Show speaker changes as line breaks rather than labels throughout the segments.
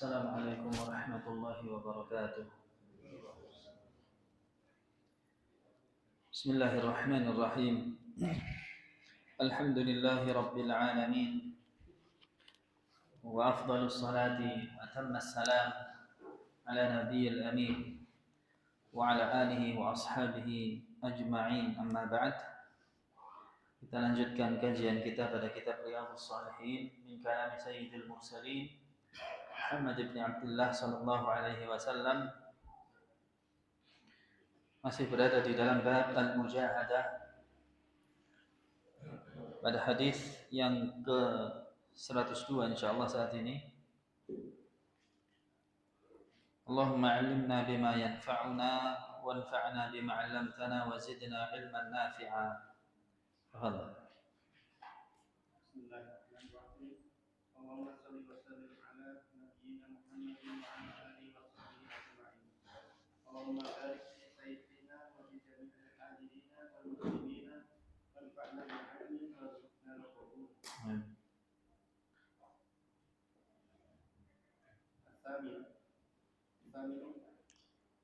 Assalamualaikum warahmatullahi wabarakatuh. Bismillahirrahmanirrahim. Alhamdulillahi rabbil alamin. Wa afdalus salati wa atammas salam ala nabiyil amin wa ala alihi wa ashabihi ajma'in, amma ba'd. Kita lanjutkan kajian kita pada kitab Riyadhus Shalihin min kalami Sayyidil Mursalin Muhammad ibn Abdullah sallallahu alaihi wasallam. Masih berada di dalam bab al-mujahadah pada hadis yang ke 102 insyaallah saat ini. Allahumma 'allimna bima yanfa'una wanfa'na bima 'allamtana wa zidna 'ilman nafi'a. Tafadhal.
Bismillahirrahmanirrahim. Allahumma shalli wa sallim ala nabiyyina Muhammadin wa ala alihi wa sahbihi ajma'in. Allahumma barik fi sayyidina wa fi jami'il hadirin wal muslimin wanfa'na bil 'ilmi warzuqna al-qabul. Al-thamin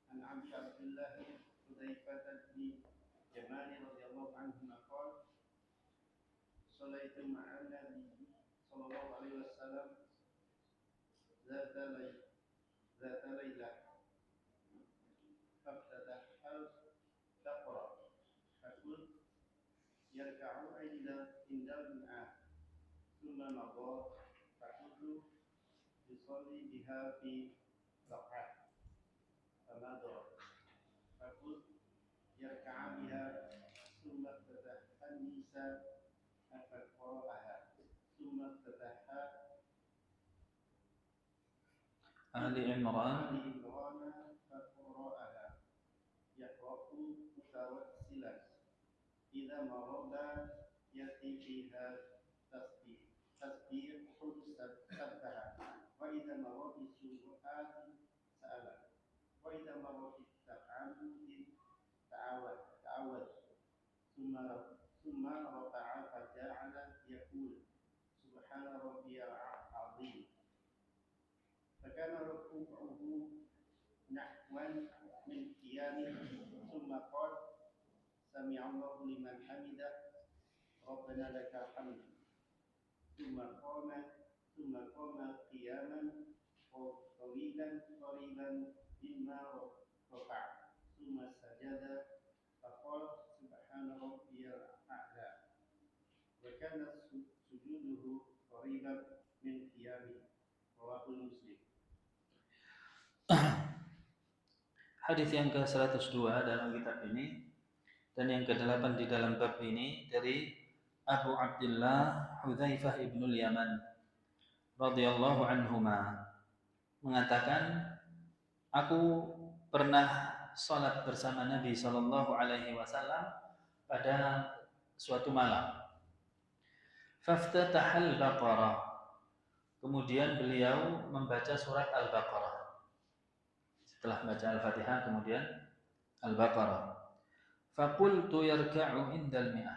an Abi Abdullah Hudzaifah bin Yaman radhiyallahu anhu qala Salaitu ma'an Nabi sallallahu alaihi wasallam zata laylah faqadah al-taqra fakul yarka'u indal mi'ah thumma nadha fakulu yusalli biha fi raq'ah famadha fakul yarka'a biha thumma ftataha an-nisa فقرأها ثم افتتحها
آل عمران
فقرأها يقرأ متوسلا إذا مرض يأتي فيها تسبيح سبها وإذا مرض بالسؤال سأل وإذا مرض بالتعوذ تعوذ ثم رفع فجعل يقول سبحان ربي العظيم فكان ركوعه نحوا من قيامه ثم قال سمع الله لمن حمده ربنا لك الحمد ثم قام قياما طويلا قريبا مما رفع ثم سجد فقال سبحان ربي الأعلى وكان سجوده قريبا من قيامه رواه مسلم.
Hadis yang ke-102 dalam kitab ini dan yang ke-8 di dalam bab ini dari Abu Abdullah Hudzaifah ibnul Yaman radhiyallahu anhuma mengatakan, aku pernah salat bersama Nabi sallallahu alaihi wasallam pada suatu malam. Faftatahal Baqarah. Kemudian beliau membaca surat Al-Baqarah. Setelah membaca Al-Fatihah kemudian Al-Baqarah. Faqultu yarka'u indal mi'ah.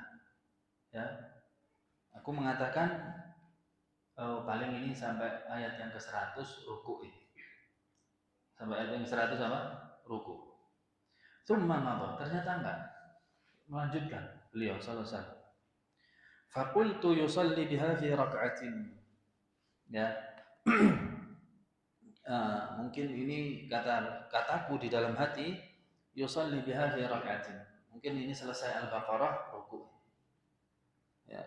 Ya. Aku mengatakan paling ini sampai ayat yang ke-100 ruku ini. Sampai ayat yang ke-100 apa? Ruku. Tsumma madha. Ternyata enggak. Melanjutkan beliau sallallahu alaihi wasallam. Faqultu yusalli biha fi rak'atin. Ya. Mungkin ini kataku di dalam hati, yusalli biha fi rak'atin. Mungkin ini selesai Al-Baqarah ruku. Ya.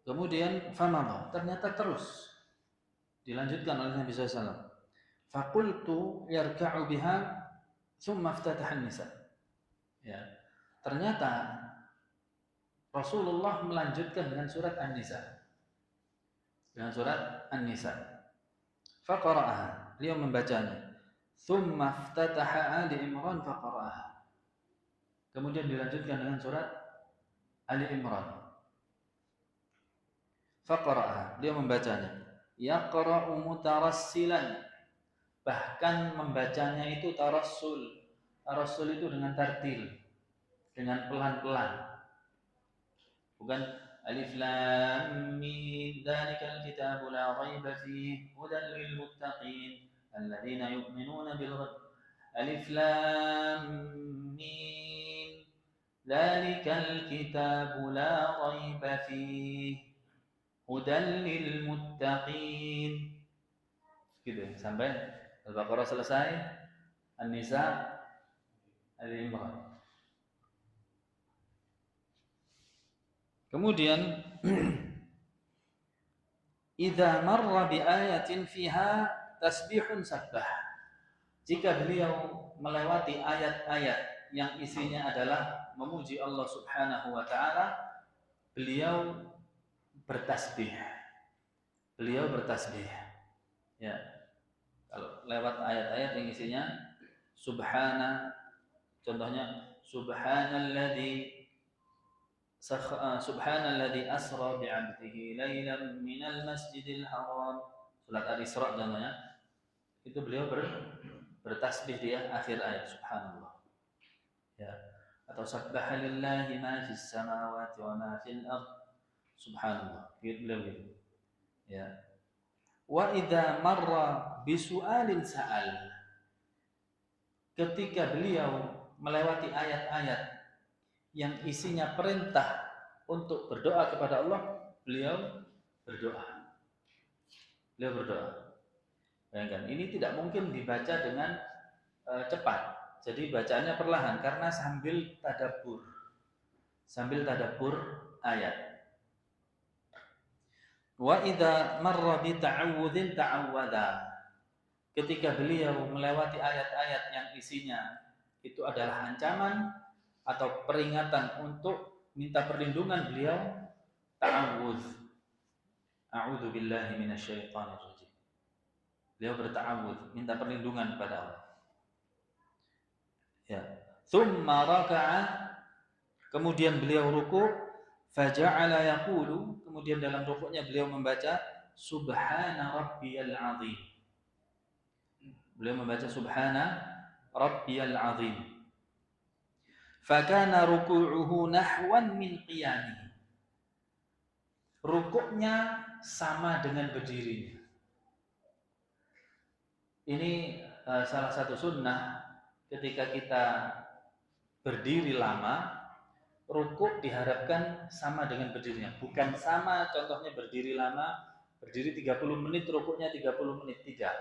Kemudian famadha, ternyata terus dilanjutkan oleh Nabi sallallahu alaihi wasallam. Faqultu yarka'u biha thumma iftataha an-nisa. Ya. Ternyata Rasulullah melanjutkan dengan surat An-Nisa. Dengan surat An-Nisa. Faqara'aha, beliau membacanya. Thumma iftataha Ali Imran faqara'aha. Kemudian dilanjutkan dengan surat Ali Imran. Faqara'aha, beliau membacanya. Yaqra'u mutarassilan. Bahkan membacanya itu tarassul. Tarassul itu dengan tartil, dengan pelan-pelan. Bukan Alif Lam Mim Dzalikal kitabu la raiba fihi hudan lil muttaqin alladzina yu'minuna bil ghaib. Alif Lam Mim Dzalikal kitabu la raiba fihi hudan lil muttaqin. Gitu sampai Al-Baqarah selesai, An-Nisa, Al-Imran. Kemudian idza marra bi ayatin fiha tasbihun sabbah. Jika beliau melewati ayat-ayat yang isinya adalah memuji Allah Subhanahu wa taala, beliau bertasbih. Beliau bertasbih. Ya. Kalau lewat ayat-ayat yang isinya contohnya Subhanalladzi asra bi'abdihi lailan minal masjidil haram. Surat Al-Isra contohnya. Itu beliau bertasbih dia akhir ayat subhanallah. Ya. Atau sabbaha lillahi ma fis samawati wa ma fil ard. Subhanallah. Beliau gitu. Ya. Wa idza marra bisu'alin sa'al. Ketika beliau melewati ayat-ayat yang isinya perintah untuk berdoa kepada Allah, beliau berdoa. Beliau berdoa. Bayangkan, ini tidak mungkin dibaca dengan cepat. Jadi bacaannya perlahan karena sambil tadabbur. Sambil tadabbur ayat. Wa idza marra bi ta'awudzin ta'awwadha. Ketika beliau melewati ayat-ayat yang isinya itu adalah ancaman atau peringatan untuk minta perlindungan, beliau ta'awudz. A'udzu billahi minasyaitonir rajim. Beliau berta'awudz, minta perlindungan kepada Allah. Ya. Tsumma raka'a, kemudian beliau ruku', faja'ala yaqulu, kemudian dalam rukuknya beliau membaca subhana rabbiyal azim. Beliau membaca subhana rabbiyal azim. Fakana ruku'uhu nahwan min qiyamihi. Rukuknya sama dengan berdirinya. Ini salah satu sunnah ketika kita berdiri lama, rukuk diharapkan sama dengan berdirinya. Bukan sama contohnya berdiri lama, berdiri 30 menit, rukuknya 30 menit, tidak.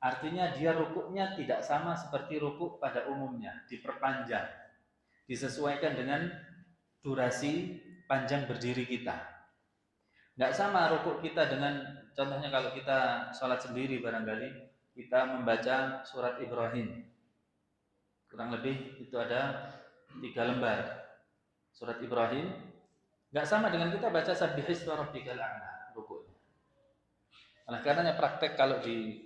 Artinya dia rukuknya tidak sama seperti rukuk pada umumnya, diperpanjang. Disesuaikan dengan durasi panjang berdiri kita. Nggak sama rukuk kita dengan, contohnya kalau kita sholat sendiri barangkali, kita membaca surat Ibrahim. Kurang lebih itu ada 3 lembar. Surat Ibrahim. Nggak sama dengan kita baca sabbihisma rabbikal a'la rukuknya. Oleh karenanya praktek kalau di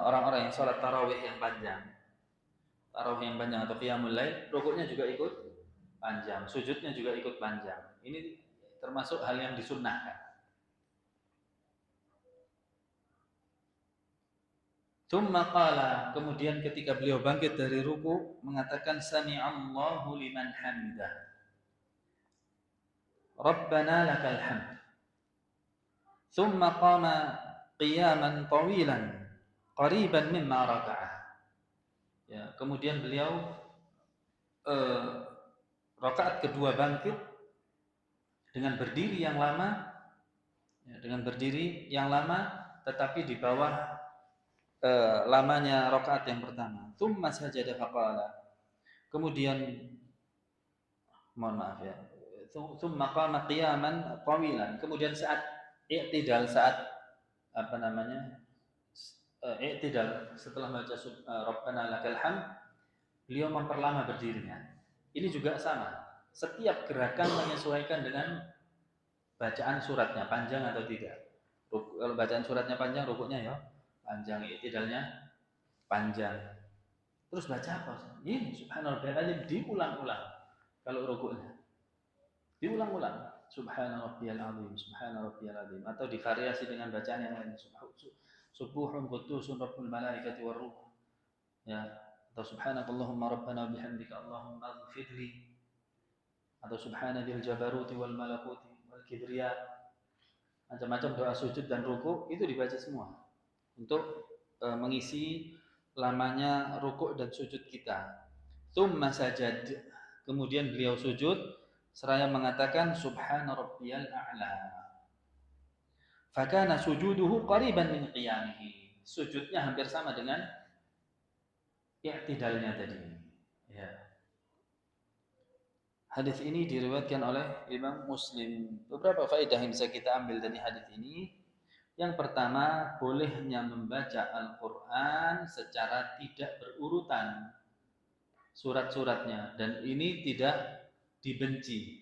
orang-orang yang sholat tarawih yang panjang, atau qiyamul lail, rukuknya juga ikut panjang, sujudnya juga ikut panjang. Ini termasuk hal yang disunnahkan. Tsumma qala, kemudian ketika beliau bangkit dari ruku mengatakan sami'allahu liman hamidah. Rabbana lakal hamd. Tsumma qama qiyaman tawilan qariban mimma raka'a. Ya, kemudian beliau rakaat kedua bangkit dengan berdiri yang lama, tetapi di bawah lamanya rakaat yang pertama. Tsumma sajada faqala. Kemudian tsumma qama qiyaman tawilan. Kemudian saat i'tidal, i'tidal setelah membaca Rabbana lakal hamd, beliau memperlama berdirinya. Ini juga sama. Setiap gerakan menyesuaikan dengan bacaan suratnya, panjang atau tidak. Kalau bacaan suratnya panjang, rukuknya ya panjang, i'tidalnya panjang. Terus baca apa? Ini subhanallah diulang-ulang. Kalau rukuknya diulang-ulang, subhanarabbiyal azim, atau divariasi dengan bacaan yang lain, subuhun qudusun rabbul malaikati waruh, ya, atau subhanakallahumma rabbana bihamdika allahumma ighfirli. atau subhana dzil jabaruti wal malakuti wal kibriya. Macam-macam doa sujud dan ruku itu dibaca semua untuk mengisi lamanya rukuk dan sujud kita. Tsumma sajad, kemudian beliau sujud seraya mengatakan subhana rabbiyal a'la. Fakana sujuduhu qariban min qiyamihi. Sujudnya hampir sama dengan i'tidalnya tadi. Ya. Hadis ini diriwayatkan oleh Imam Muslim. Beberapa faedah yang bisa kita ambil dari hadis ini. Yang pertama, bolehnya membaca Al-Quran secara tidak berurutan surat-suratnya, dan ini tidak dibenci.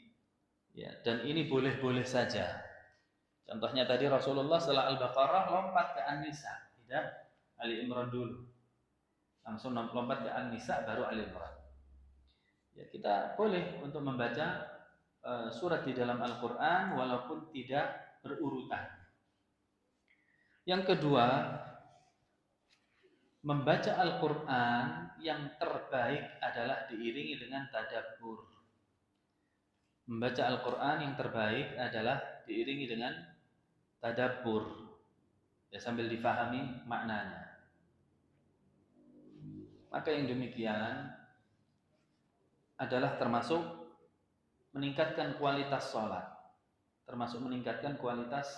Ya, dan ini boleh-boleh saja. Contohnya tadi Rasulullah setelah Al-Baqarah lompat ke An-Nisa, tidak Ali Imran dulu. Langsung lompat ke An-Nisa baru Ali Imran. Ya, kita boleh untuk membaca surat di dalam Al-Quran walaupun tidak berurutan. Yang kedua, membaca Al-Quran yang terbaik adalah diiringi dengan tadabbur. Membaca Al-Quran yang terbaik adalah diiringi dengan tadabbur, ya, sambil difahami maknanya. Maka yang demikian adalah termasuk meningkatkan kualitas sholat, termasuk meningkatkan kualitas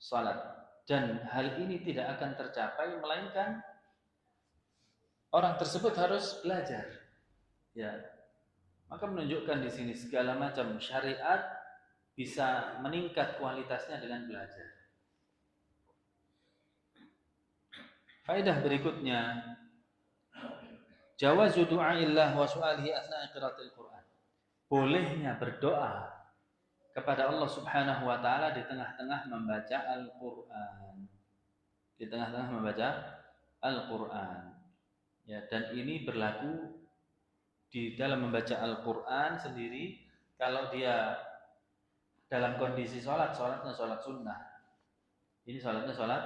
sholat. Dan hal ini tidak akan tercapai melainkan orang tersebut harus belajar. Ya, maka menunjukkan di sini segala macam syariat bisa meningkat kualitasnya dengan belajar. Faedah berikutnya, jawazu du'aillah wa su'alihi asna'a qiraatil Qur'an. Bolehnya berdoa kepada Allah Subhanahu wa taala di tengah-tengah membaca Al-Qur'an. Di tengah-tengah membaca Al-Qur'an. Ya, dan ini berlaku di dalam membaca Al-Qur'an sendiri kalau dia dalam kondisi sholatnya sholat sunnah. Ini sholatnya sholat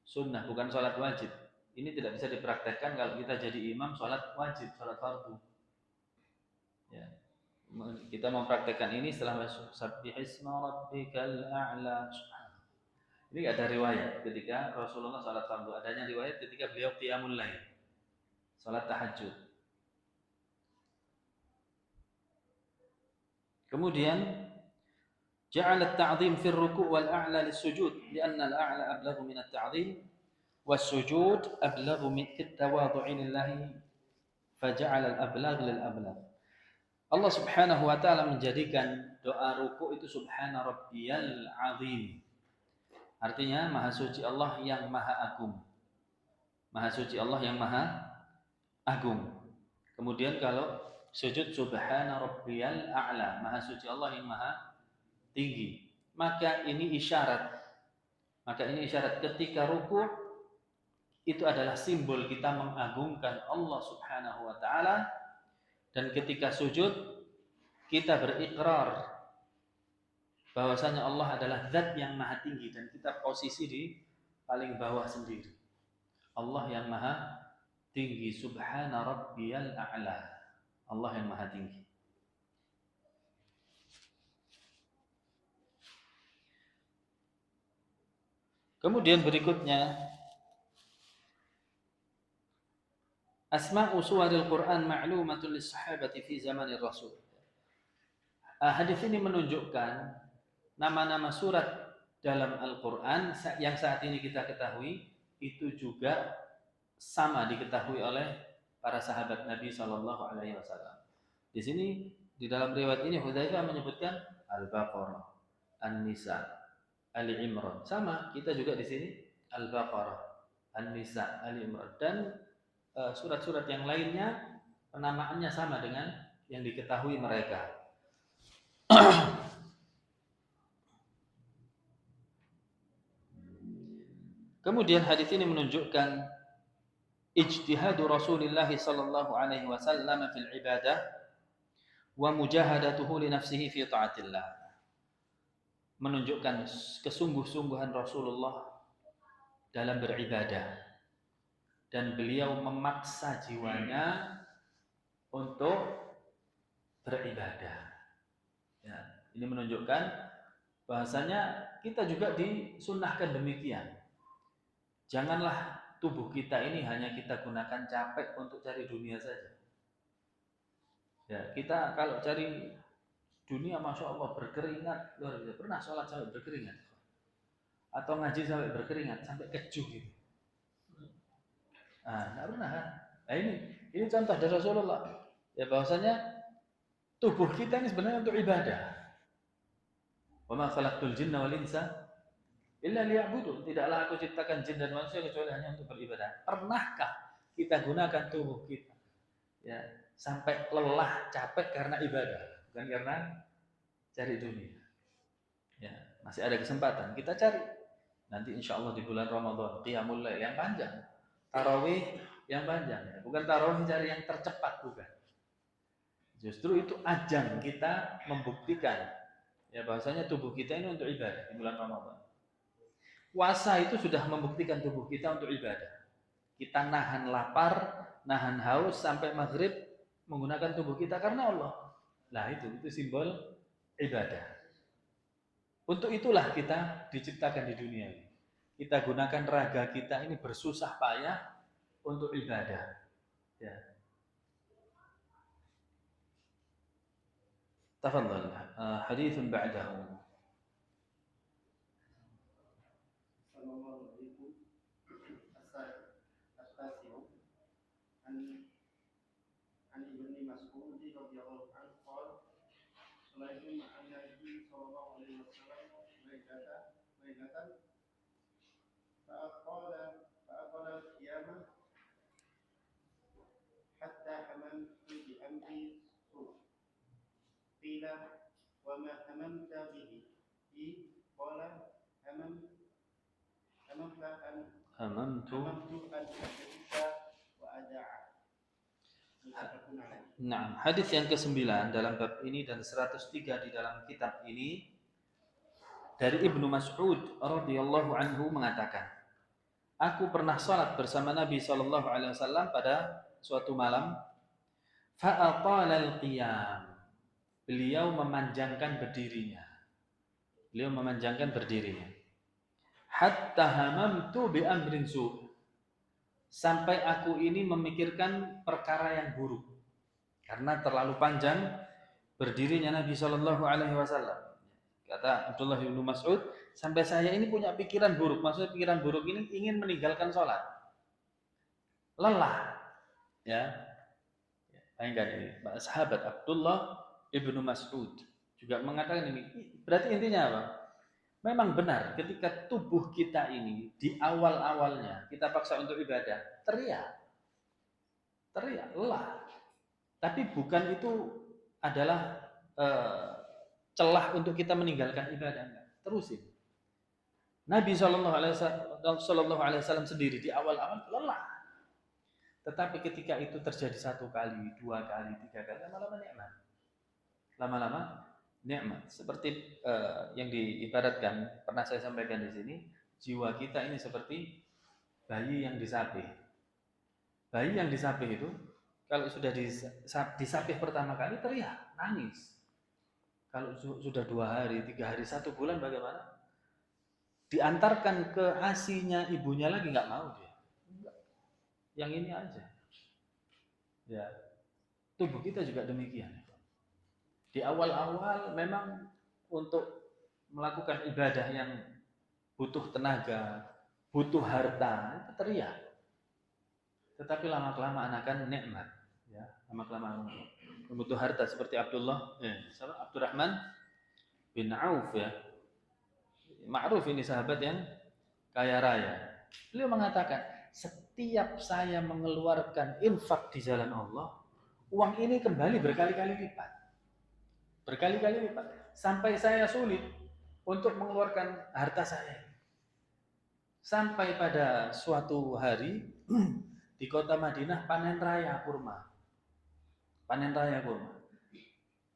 sunnah, bukan sholat wajib. Ini tidak bisa dipraktekkan kalau kita jadi imam sholat wajib, sholat fardu. Ya. Kita mempraktekkan ini setelah Sabbihisma rabbikal a'la. Ini ada riwayat ketika Rasulullah sholat fardu. Adanya riwayat ketika beliau qiyamul lail, sholat tahajud. Kemudian ja'ala at-ta'dhim fi ar-ruku' wal a'la lis-sujud li'anna al-a'la ablaghu min at-ta'dhim was-sujud ablaghu min at-tawadhu'i lillahi faja'ala al-ablagh lil-ablagh. Allah Subhanahu wa taala menjadikan doa ruku' itu subhana rabbiyal azim. Artinya maha suci Allah yang maha agung. Maha suci Allah yang maha agung. Kemudian kalau sujud subhana rabbiyal a'la, maha suci Allah yang maha tinggi. Maka ini isyarat ketika ruku' itu adalah simbol kita mengagungkan Allah Subhanahu wa taala, dan ketika sujud kita berikrar bahwasanya Allah adalah zat yang maha tinggi dan kita posisi di paling bawah sendiri. Allah yang maha tinggi, subhana rabbiyal a'la. Allah yang maha tinggi. Kemudian berikutnya, asma'u suwaril Qur'an ma'lumatun lis-sahabati fi zamanir Rasul. Hadis ini menunjukkan nama-nama surat dalam Al-Qur'an yang saat ini kita ketahui itu juga sama diketahui oleh para sahabat Nabi sallallahu alaihi wasallam. Di sini di dalam riwayat ini Hudzaifah menyebutkan Al-Baqarah, An-Nisa, Ali Imran. Sama, kita juga di sini Al-Baqarah, An-Nisa, Ali Imran, dan surat-surat yang lainnya penamaannya sama dengan yang diketahui mereka. Kemudian hadis ini menunjukkan ijtihadu Rasulullah sallallahu alaihi wasallam fil ibadah wa mujahadatuhu li nafsihi fi taatillah. Menunjukkan kesungguh-sungguhan Rasulullah dalam beribadah, dan beliau memaksa jiwanya untuk beribadah. Ya, ini menunjukkan bahasanya kita juga disunnahkan demikian. Janganlah tubuh kita ini hanya kita gunakan capek untuk cari dunia saja. Ya, kita kalau cari dunia, masya Allah berkeringat luar biasa. Pernah sholat sampai berkeringat, atau ngaji sampai berkeringat, sampai kejuh gitu. Nah, nggak pernah kan? Nah ini contoh dari Rasulullah. Ya bahwasanya tubuh kita ini sebenarnya untuk ibadah. Wa ma khalaqtul jinna wal insa illa liya'budun. Tidaklah aku ciptakan jin dan manusia kecuali hanya untuk beribadah. Pernahkah kita gunakan tubuh kita ya sampai lelah, capek karena ibadah, bukan karena cari dunia? Ya, masih ada kesempatan kita cari. Nanti insya Allah di bulan Ramadan qiyamul lail yang panjang, tarawih yang panjang, ya. Bukan tarawih cari yang tercepat, bukan. Justru itu ajang kita membuktikan ya bahwasanya tubuh kita ini untuk ibadah di bulan Ramadan. Puasa itu sudah membuktikan tubuh kita untuk ibadah. Kita nahan lapar, nahan haus sampai maghrib menggunakan tubuh kita karena Allah. Nah itu simbol ibadah. Untuk itulah kita diciptakan di dunia ini. Kita gunakan raga kita ini bersusah payah untuk ibadah. Ya. Tafadhal, haditsun ba'dahu.
عن ابن مسعود رضي الله عنه قال صليت مع النبي صلى الله عليه وسلم ليلة فأطال القيام حتى هممت بأمر سوء قيل وما هممت به قال هممت أن أدرك وأداع.
Nah, hadis yang ke-9 dalam bab ini dan 103 di dalam kitab ini dari Ibnu Mas'ud radhiyallahu anhu mengatakan, aku pernah salat bersama Nabi sallallahu alaihi wasallam pada suatu malam, fa'atala al-qiyam. Beliau memanjangkan berdirinya. Hatta hamamtu bi amrin su'. Sampai aku ini memikirkan perkara yang buruk karena terlalu panjang berdirinya Nabi Shallallahu Alaihi Wasallam. Kata Abdullah bin Mas'ud, sampai saya ini punya pikiran buruk. Maksudnya pikiran buruk ini ingin meninggalkan sholat, lelah. Ya, bayangkan ini sahabat Abdullah ibnu Mas'ud juga mengatakan ini. Berarti intinya apa? Memang benar ketika tubuh kita ini di awal-awalnya kita paksa untuk ibadah, teriak, lelah. Tapi bukan itu adalah celah untuk kita meninggalkan ibadah, enggak. Terusin. Nabi Shallallahu Alaihi Wasallam sendiri di awal-awal lelah. Tetapi ketika itu terjadi 1 kali, 2 kali, 3 kali, lama-lama nikmat. Nikmat. Seperti yang diibaratkan pernah saya sampaikan di sini, jiwa kita ini seperti bayi yang disapih. Bayi yang disapih itu kalau sudah disapih pertama kali teriak, nangis. Kalau sudah 2 hari, 3 hari, 1 bulan bagaimana? Diantarkan ke ASI-nya ibunya lagi nggak mau dia. Yang ini aja. Ya, tubuh kita juga demikian. Di awal-awal memang untuk melakukan ibadah yang butuh tenaga, butuh harta, itu teriak. Tetapi lama-kelamaan akan nikmat, ya. Lama-kelamaan butuh harta seperti Abdurrahman bin Auf, ya. Ma'ruf ini sahabat yang kaya raya. Beliau mengatakan, setiap saya mengeluarkan infak di jalan Allah, uang ini kembali berkali-kali lipat. Sampai saya sulit untuk mengeluarkan harta saya. Sampai pada suatu hari di kota Madinah panen raya kurma.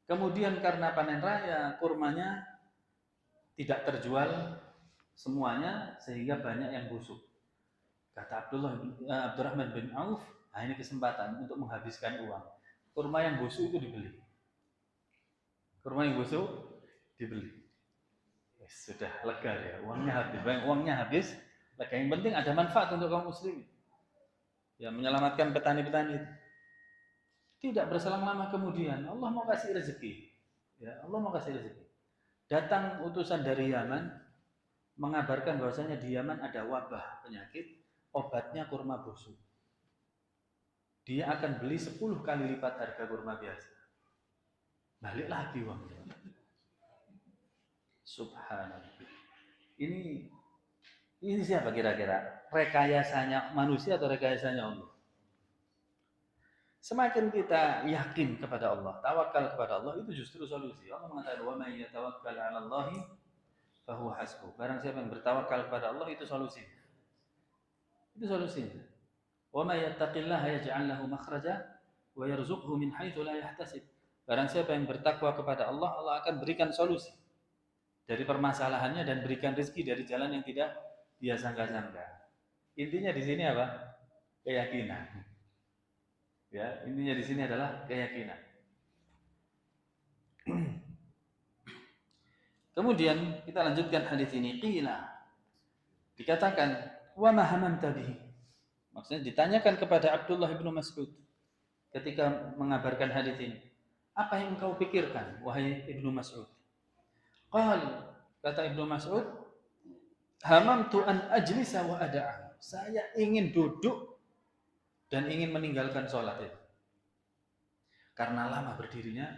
Kemudian karena panen raya kurmanya tidak terjual semuanya sehingga banyak yang busuk. Kata Abdurrahman bin Auf, nah ini kesempatan untuk menghabiskan uang. Kurma yang busuk itu dibeli.
kurma yang busuk dibeli. Sudah lega ya, uangnya habis, lega. Yang penting ada manfaat untuk kaum muslimin. Ya, menyelamatkan petani-petani. Tidak berselang lama kemudian Allah mau kasih rezeki. Ya, Allah mau kasih rezeki. Datang utusan dari Yaman mengabarkan bahwasanya di Yaman ada wabah penyakit, obatnya kurma busuk. Dia akan beli 10 kali lipat harga kurma biasa. Balik lagi uangnya. Subhanallah. Ini siapa kira-kira? Rekayasanya manusia atau rekayasanya Allah? Semakin kita yakin kepada Allah, tawakal kepada Allah, itu justru solusi. Allah mengatakan, "Wa may yatawakkal 'ala Allahi fa huwa hasbuh." Barang siapa yang bertawakal kepada Allah, itu solusi. Itu solusinya. "Wa may yattaqillaha yaj'al lahu makhraja wa yarzuqhu min haitsu la yahtasib." Barang siapa yang bertakwa kepada Allah, Allah akan berikan solusi dari permasalahannya dan berikan rezeki dari jalan yang tidak dia sangka-sangka. Intinya di sini apa? Keyakinan. Ya, intinya di sini adalah keyakinan. Kemudian kita lanjutkan hadis ini. Qila, dikatakan, wa ma hamamta bihi. Maksudnya ditanyakan kepada Abdullah bin Mas'ud ketika mengabarkan hadis ini. Apa yang engkau pikirkan, wahai Ibnu Mas'ud? Qal, kata Ibnu Mas'ud, hamamtu an ajlisa wa ada'a. Saya ingin duduk dan ingin meninggalkan sholat itu. Karena lama berdirinya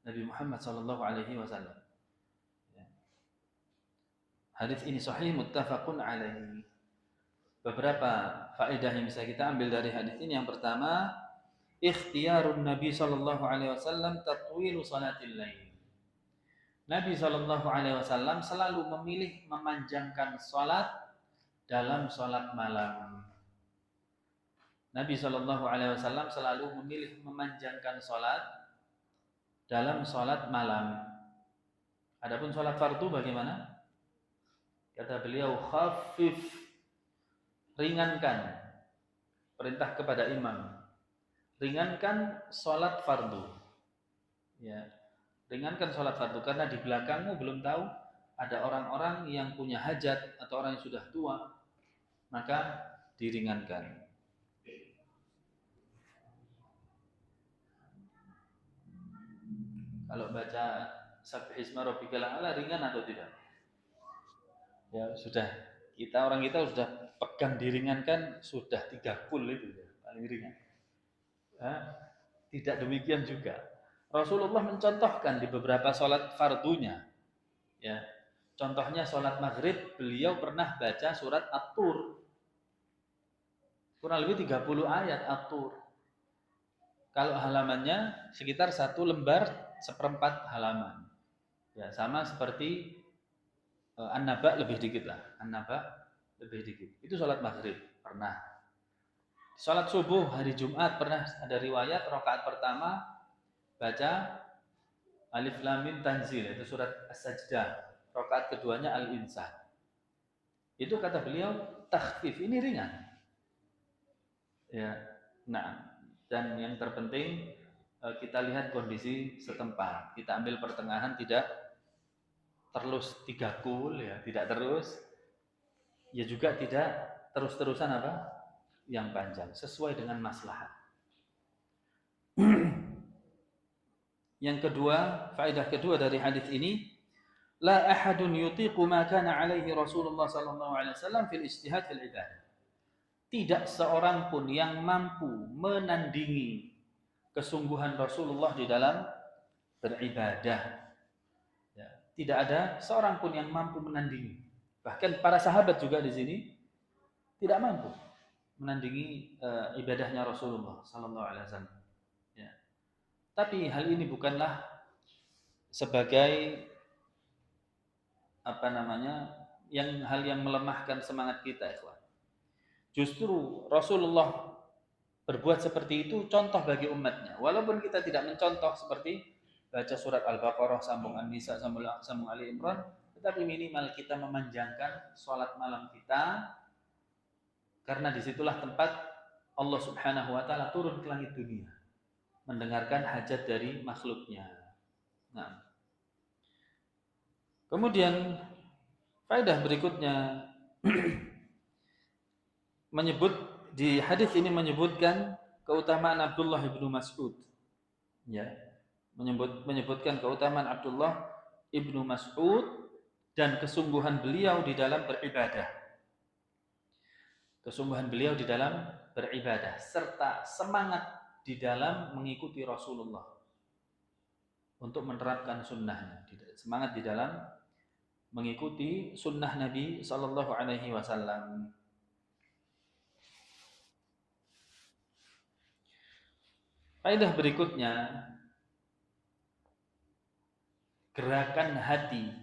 Nabi Muhammad SAW. Hadis ini sahih muttafaqun alaihi. Beberapa faedah yang bisa kita ambil dari hadis ini. Yang pertama, ikhtiyarun Nabi SAW tatwilu salatil lail. Nabi SAW selalu memilih memanjangkan salat dalam salat malam. Nabi SAW selalu memilih memanjangkan salat dalam salat malam. Adapun salat fardu bagaimana? Kata beliau, khafif, ringankan. Perintah kepada imam, ringankan salat fardu. Ya, ringankan salat fardu karena di belakangmu belum tahu ada orang-orang yang punya hajat atau orang yang sudah tua, maka diringankan. Kalau baca Sabbihisma Rabbikal A'la ringan atau tidak? Ya sudah, orang kita sudah pegang diringankan sudah 3 kul itu ya, paling ringan. Tidak demikian juga. Rasulullah mencontohkan di beberapa sholat fardunya. Ya, contohnya sholat maghrib beliau pernah baca surat At-Tur. Kurang lebih 30 ayat At-Tur. Kalau halamannya sekitar 1 lembar 1/4 halaman. Ya, sama seperti An-Naba lebih dikit lah. An-Naba lebih dikit. Itu sholat maghrib pernah. Sholat subuh hari Jumat pernah ada riwayat rakaat pertama baca Alif Lam Mim Tanzil, itu surat As-Sajdah. Rakaat keduanya Al-Insan. Itu kata beliau takhfif, ini ringan. Ya, nah, dan yang terpenting kita lihat kondisi setempat. Kita ambil pertengahan, tidak terus 3 kul ya, tidak terus. Ya juga tidak terus-terusan apa? Yang panjang, sesuai dengan maslahat. Yang kedua, faedah kedua dari hadis ini, la ahadun yutiqu ma kana alaihi Rasulullah sallallahu alaihi wasallam fil ijtihad fil ibadah. Tidak seorang pun yang mampu menandingi kesungguhan Rasulullah di dalam beribadah. Ya, tidak ada seorang pun yang mampu menandingi. Bahkan para sahabat juga di sini tidak mampu menandingi ibadahnya Rasulullah sallallahu alaihi wasallam. Ya. Tapi hal ini bukanlah sebagai hal yang melemahkan semangat kita, ikhwan. Justru Rasulullah berbuat seperti itu contoh bagi umatnya. Walaupun kita tidak mencontoh seperti baca surat Al-Baqarah sambung An-Nisa sambung Ali Imran, tetapi minimal kita memanjangkan sholat malam kita, karena disitulah tempat Allah Subhanahu wa ta'ala turun ke langit dunia mendengarkan hajat dari makhluknya. Nah, Kemudian faedah berikutnya menyebut di hadis ini menyebutkan keutamaan Abdullah ibnu Mas'ud, ya, menyebutkan keutamaan Abdullah ibnu Mas'ud dan kesungguhan beliau di dalam beribadah, serta semangat di dalam mengikuti Rasulullah untuk menerapkan sunnahnya, semangat di dalam mengikuti sunnah Nabi Sallallahu Alaihi Wasallam. Faedah berikutnya, gerakan hati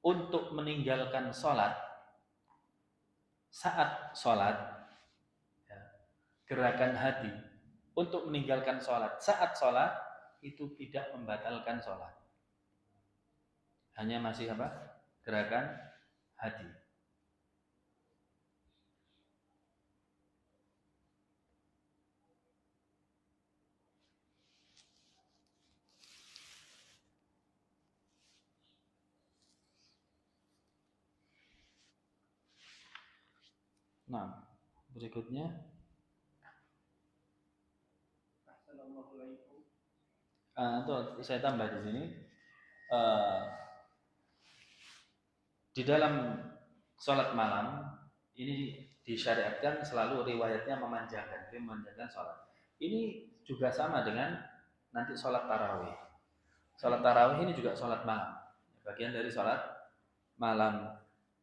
untuk meninggalkan sholat saat sholat, ya, gerakan hati untuk meninggalkan sholat saat sholat itu tidak membatalkan sholat, hanya masih apa? Gerakan hati. Nah, berikutnya itu saya tambah di sini, di dalam sholat malam ini disyariatkan selalu riwayatnya memanjangkan sholat. Ini juga sama dengan nanti sholat tarawih. Sholat tarawih ini juga sholat malam, bagian dari sholat malam,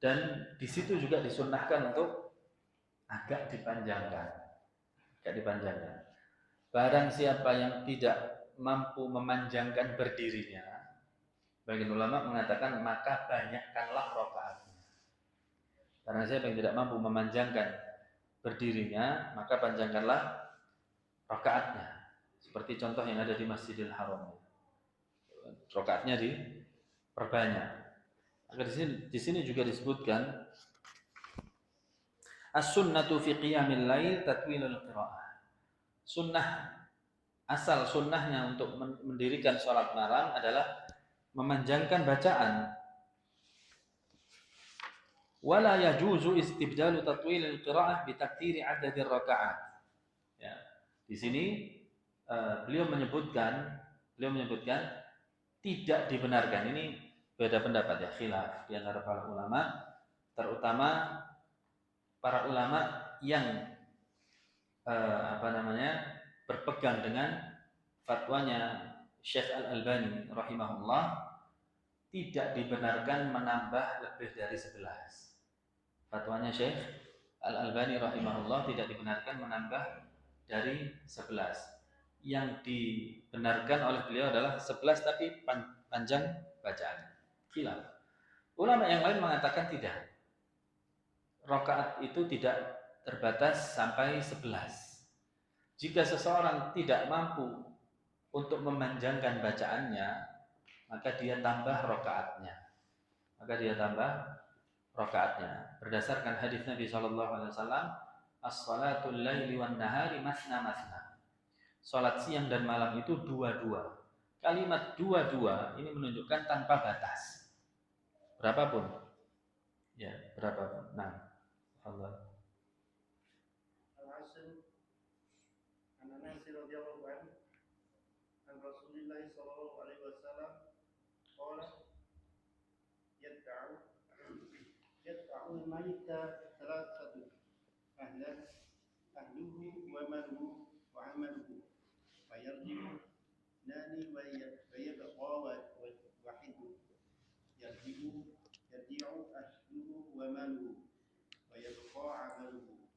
dan di situ juga disunnahkan untuk agak dipanjangkan. Barang siapa yang tidak mampu memanjangkan berdirinya, bagian ulama mengatakan maka banyakkanlah rakaatnya. Barang siapa yang tidak mampu memanjangkan berdirinya, maka panjangkanlah rakaatnya. Seperti contoh yang ada di Masjidil Haram, rakaatnya diperbanyak. Maka di sini juga disebutkan as-sunnatu fi qiyamil lail tatwilul qiraah. Sunnahnya untuk mendirikan sholat malam adalah memanjangkan bacaan. Wala yajuzu istibdalu tatwilil qiraah bi takthiri adadir rakaat. Ya. Di sini beliau menyebutkan tidak dibenarkan. Ini beda pendapat, ya, khilaf di antara para ulama, terutama para ulama yang berpegang dengan fatwanya Syekh Al-Albani rahimahullah, tidak dibenarkan menambah lebih dari 11. Fatwanya Syekh Al-Albani rahimahullah tidak dibenarkan menambah dari 11. Yang dibenarkan oleh beliau adalah 11 tapi panjang bacaan. Khilaf. Ulama yang lain mengatakan tidak. Rakaat itu tidak terbatas sampai 11. Jika seseorang tidak mampu untuk memanjangkan bacaannya, maka dia tambah rakaatnya. Berdasarkan hadis Nabi SAW, as-salatul laili wan nahari masna masna. Salat siang dan malam itu dua-dua. Kalimat dua-dua ini menunjukkan tanpa batas. Berapapun. Ya, berapapun. Nah, Allah.
Rasulullah sallallahu alaihi wasallam qala yad'u al-mayyita thalathatu ahluhu wa maluhu wa 'amaluhu wa yarji'u nani wa yabqa wahidu yarji'u ahluhu wa maluhu wa yabqa 'amaluhu.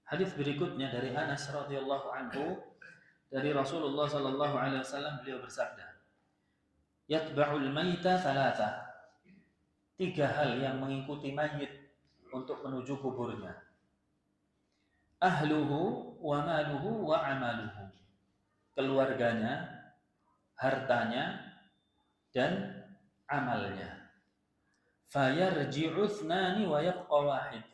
Hadis berikutnya dari Anas radhiyallahu anhu, dari Rasulullah sallallahu alaihi wasallam, beliau bersabda, yatba'ul mayyita thalatha. 3 hal yang mengikuti mayit untuk menuju kuburnya. Ahluhu wa maluhu wa amaluhu. Keluarganya, hartanya, dan amalnya. Fayarji'u thnani wa yabqa wahid.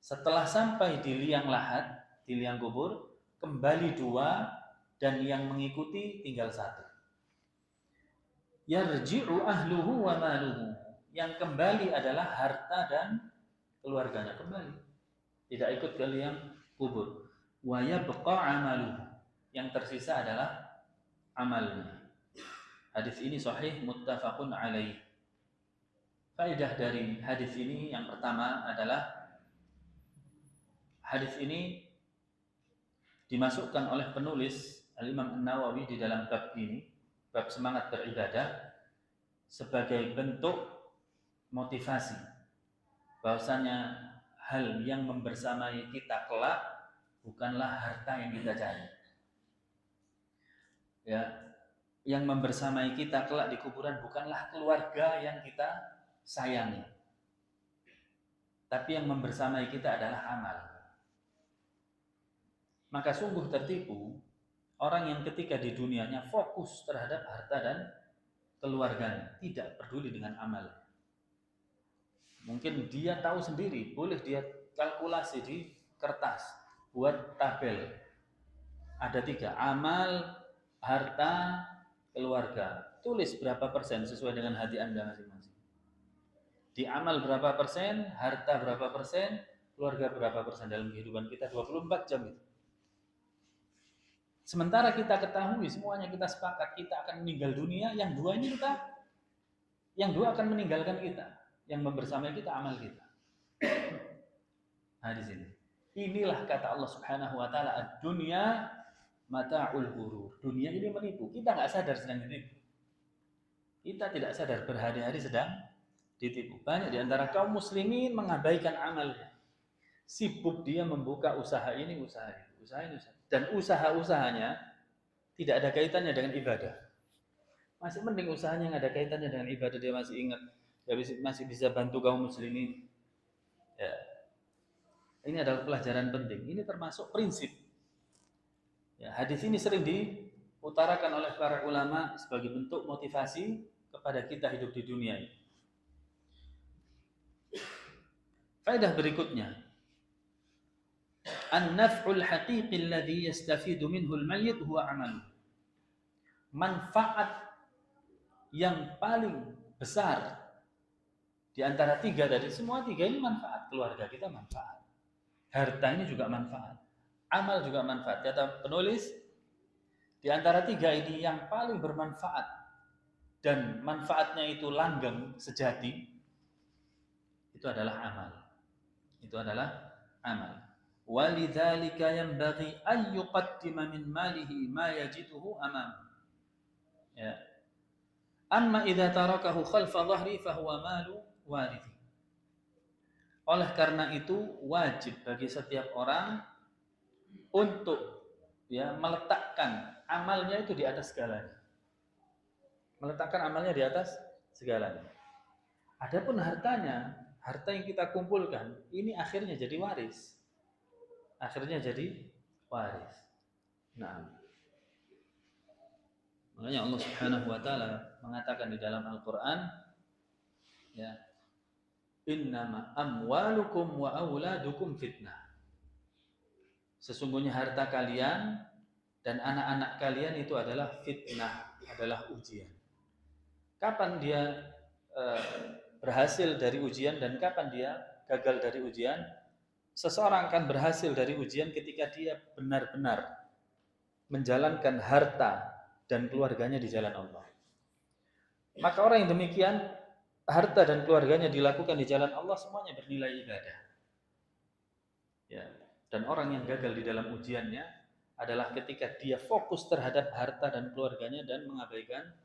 Setelah sampai di liang lahat, di liang kubur, kembali 2 dan yang mengikuti tinggal 1. yarji'u ahluhu wa maluhu. Yang kembali adalah harta dan keluarganya kembali. Tidak ikut ke liang kubur. Wa yabqa amaluhu. Yang tersisa adalah amalnya. Hadis ini sahih muttafaqun alaih. Faedah dari hadis ini yang pertama adalah hadis ini dimasukkan oleh penulis Al-Imam An-Nawawi di dalam bab ini, bab semangat beribadah, sebagai bentuk motivasi bahwasanya hal yang membersamai kita kelak bukanlah harta yang kita cari. Ya, yang membersamai kita kelak di kuburan bukanlah keluarga yang kita sayangi, tapi yang membersamai kita adalah amal. Maka sungguh tertipu orang yang ketika di dunianya fokus terhadap harta dan keluarganya, tidak peduli dengan amal. Mungkin dia tahu sendiri, boleh dia kalkulasi di kertas, buat tabel. Ada 3, amal, harta, keluarga. Tulis berapa persen sesuai dengan hati Anda masing-masing. Di amal berapa persen, harta berapa persen, keluarga berapa persen dalam kehidupan kita 24 jam itu. Sementara kita ketahui semuanya, kita sepakat kita akan meninggal dunia, yang 2 ini kita, yang 2 akan meninggalkan kita, yang membersamai kita amal kita. Nah di sini, inilah kata Allah Subhanahu Wa Taala, ad-dunya mata'ul ghurur. Dunia ini menipu. Kita nggak sadar sedang ditipu. Kita tidak sadar berhari-hari sedang ditipu. Banyak di antara kaum muslimin mengabaikan amalnya. Sibuk dia membuka usaha ini, usaha itu, usaha ini, usaha. Dan usaha-usahanya tidak ada kaitannya dengan ibadah. Masih mending usahanya yang ada kaitannya dengan ibadah, dia masih ingat, dia masih bisa bantu kaum muslimin. Ya. Ini adalah pelajaran penting. Ini termasuk prinsip. Ya, hadis ini sering diutarakan oleh para ulama sebagai bentuk motivasi kepada kita hidup di dunia ini. Faedah berikutnya, an-naf'ul haqiqi alladhi yastafidu minhu al-mayyit huwa amalu. Manfaat yang paling besar di antara 3 tadi, semua 3 ini manfaat. Keluarga kita manfaat, harta ini juga manfaat, amal juga manfaat. Kata penulis, di antara 3 ini yang paling bermanfaat dan manfaatnya itu langgeng sejati, itu adalah amal. Itu adalah amal. Walidzalika yanbaghi an yuqaddima min malihi ma yajiduhu amam. Ya. Amma idza tarakahu khalfa dhahri fa huwa malu warithi. Oleh karena itu wajib bagi setiap orang untuk meletakkan amalnya itu di atas segalanya. Meletakkan amalnya di atas segalanya. Adapun hartanya, harta yang kita kumpulkan ini akhirnya jadi waris. Akhirnya jadi waris. Nah, makanya Allah Subhanahu Wa Taala mengatakan di dalam Al-Quran, ya, innama amwalukum wa auladukum fitnah. Sesungguhnya harta kalian dan anak-anak kalian itu adalah fitnah, adalah ujian. Kapan dia berhasil dari ujian dan kapan dia gagal dari ujian? Seseorang akan berhasil dari ujian ketika dia benar-benar menjalankan harta dan keluarganya di jalan Allah. Maka orang yang demikian, harta dan keluarganya dilakukan di jalan Allah, semuanya bernilai ibadah. Ya. Dan orang yang gagal di dalam ujiannya adalah ketika dia fokus terhadap harta dan keluarganya dan mengabaikan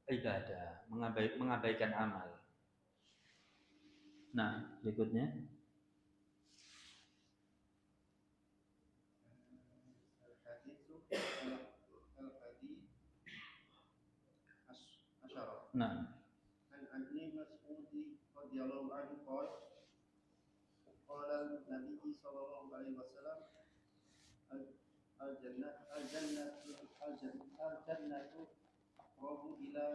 ibadah, mengabaikan amal. Nah, berikutnya. Nah.
An Ibnu Mas'ud radhiyallahu anhu qala Nabi sallallahu alaihi wasallam al-jannatu aqrabu ila